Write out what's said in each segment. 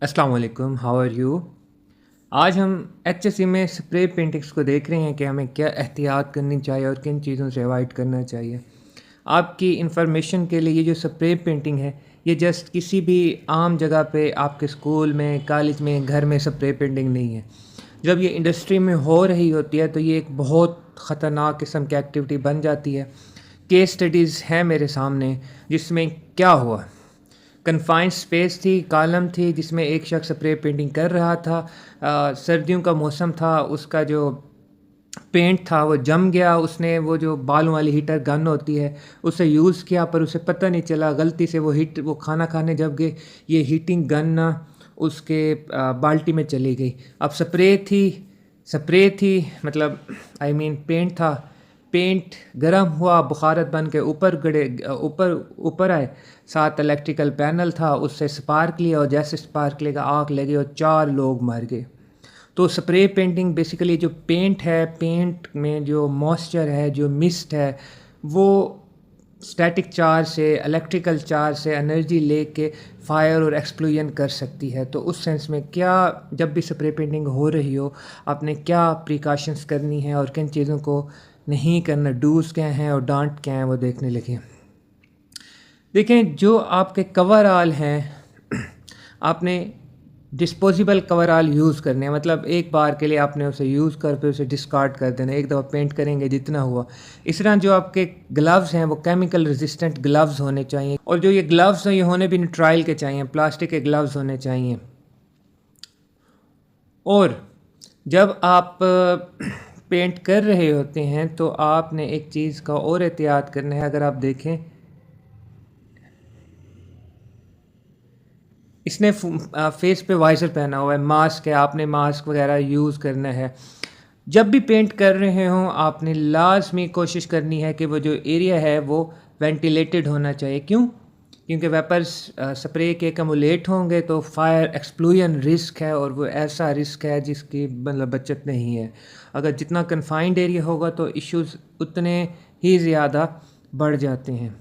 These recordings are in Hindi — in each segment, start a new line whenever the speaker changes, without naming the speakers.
अस्सलाम वालेकुम, हाउ आर यू? आज हम एचएससी में स्प्रे पेंटिंग्स को देख रहे हैं कि हमें क्या एहतियात करनी चाहिए और किन चीज़ों से अवॉइड करना चाहिए। आपकी इंफॉर्मेशन के लिए ये जो स्प्रे पेंटिंग है, ये जस्ट किसी भी आम जगह पे आपके स्कूल में, कॉलेज में, घर में स्प्रे पेंटिंग नहीं है। जब ये इंडस्ट्री में हो रही होती है तो ये एक बहुत ख़तरनाक किस्म की एक्टिविटी बन जाती है। केस स्टडीज़ हैं मेरे सामने जिसमें क्या हुआ, कन्फाइंड स्पेस थी, कॉलम थी जिसमें एक शख्स स्प्रे पेंटिंग कर रहा था। सर्दियों का मौसम था, उसका जो पेंट था वो जम गया। उसने वो जो बालों वाली हीटर गन होती है उसे यूज़ किया, पर उसे पता नहीं चला, गलती से वो खाना खाने जब गए ये हीटिंग गन ना उसके बाल्टी में चली गई। अब स्प्रे थी मतलब पेंट था। पेंट गर्म हुआ, बुखारत बन के ऊपर गड़े, ऊपर ऊपर आए। साथ इलेक्ट्रिकल पैनल था, उससे स्पार्क लिया और जैसे स्पार्क लेगा आग लगी और 4 लोग मर गए। तो स्प्रे पेंटिंग बेसिकली जो पेंट है, पेंट में जो मॉइस्चर है, जो मिस्ट है, वो स्टैटिक चार्ज से, इलेक्ट्रिकल चार्ज से एनर्जी लेके फायर और एक्सप्लोजन कर सकती है। तो उस सेंस में क्या, जब भी स्प्रे पेंटिंग हो रही हो, आपने क्या प्रिकॉशंस करनी है और किन चीज़ों को नहीं करना, डूज क्या हैं और डांट क्या हैं, वो देखने लगे। देखें, जो आपके कवर आल हैं आपने डिस्पोजेबल कवर आल यूज़ करने हैं, मतलब एक बार के लिए आपने उसे यूज़ कर पे उसे डिस्कार्ड कर देना, एक दफ़ा पेंट करेंगे जितना हुआ। इस तरह जो आपके ग्लव्स हैं वो केमिकल रेजिस्टेंट ग्लव्स होने चाहिए, और जो ये ग्लव्स हैं ये होने भी न्यूट्राइल के चाहिए, प्लास्टिक के ग्लव्स होने चाहिए। और जब आप पेंट कर रहे होते हैं तो आपने एक चीज़ का और एहतियात करना है। अगर आप देखें, इसने फेस पे वाइज़र पहना हुआ है, मास्क है, आपने मास्क वगैरह यूज़ करना है। जब भी पेंट कर रहे हों आपने लाज़मी कोशिश करनी है कि वो जो एरिया है वो वेंटिलेटेड होना चाहिए। क्यों? क्योंकि वेपर्स स्प्रे के कमुलेट होंगे तो फायर एक्सप्लोजन रिस्क है, और वो ऐसा रिस्क है जिसकी मतलब बचत नहीं है। अगर जितना कन्फाइंड एरिया होगा तो इश्यूज़ उतने ही ज़्यादा बढ़ जाते हैं।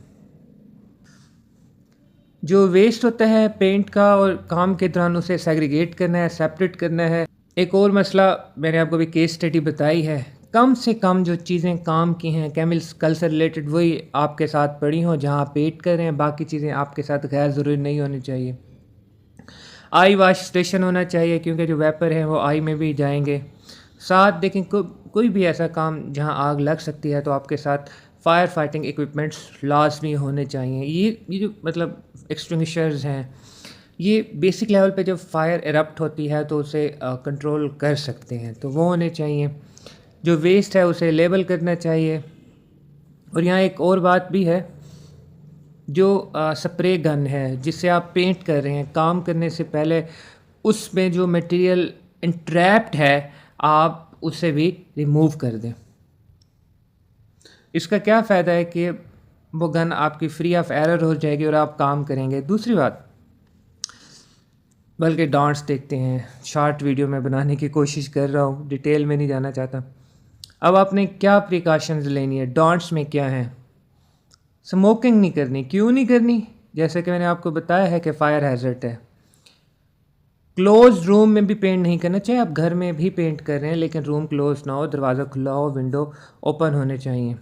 जो वेस्ट होता है पेंट का, और काम के दौरान उसे सेग्रीगेट करना है, सेपरेट करना है। एक और मसला मैंने आपको भी केस स्टडी बताई है, कम से कम जो चीज़ें काम की हैं केमिकल से रिलेटेड वही आपके साथ पड़ी हों जहाँ आप पेंट कर रहे हैं, बाकी चीज़ें आपके साथ गैर ज़रूरी नहीं होनी चाहिए। आई वाश स्टेशन होना चाहिए क्योंकि जो वेपर हैं वो आई में भी जाएंगे। साथ देखें, कोई भी ऐसा काम जहां आग लग सकती है तो आपके साथ फायर फाइटिंग इक्विपमेंट्स लाजमी होने चाहिए। ये जो मतलब एक्सटिंग्विशर्स हैं, ये बेसिक लेवल पे जब फायर एरप्ट होती है तो उसे कंट्रोल कर सकते हैं, तो वो होने चाहिए। जो वेस्ट है उसे लेबल करना चाहिए। और यहाँ एक और बात भी है, जो स्प्रे गन है जिससे आप पेंट कर रहे हैं, काम करने से पहले उसमें जो मटेरियल इंट्रैप्ड है आप उसे भी रिमूव कर दें। इसका क्या फ़ायदा है कि वो गन आपकी फ्री ऑफ एरर हो जाएगी और आप काम करेंगे। दूसरी बात, बल्कि डांट्स देखते हैं, शॉर्ट वीडियो में बनाने की कोशिश कर रहा हूँ, डिटेल में नहीं जाना चाहता। अब आपने क्या प्रिकॉशंस लेनी है, डांट्स में क्या है? स्मोकिंग नहीं करनी। क्यों नहीं करनी? जैसे कि मैंने आपको बताया है कि फायर हैजर्ड है। क्लोज रूम में भी पेंट नहीं करना चाहिए। आप घर में भी पेंट कर रहे हैं लेकिन रूम क्लोज ना हो, दरवाज़ा खुला हो, विंडो ओपन होने चाहिए।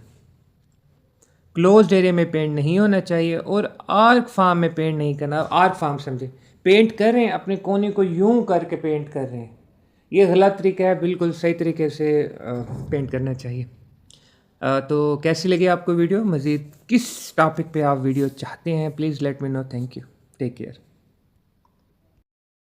क्लोज्ड एरिया में पेंट नहीं होना चाहिए। और आर्क फार्म में पेंट नहीं करना। आर्क फार्म समझे, पेंट कर रहे हैं अपने कोने को यूं करके पेंट कर रहे हैं, ये गलत तरीका है। बिल्कुल सही तरीके से पेंट करना चाहिए। तो कैसी लगी आपको वीडियो? मज़ीद किस टॉपिक पे आप वीडियो चाहते हैं, please let me know. Thank you, take care.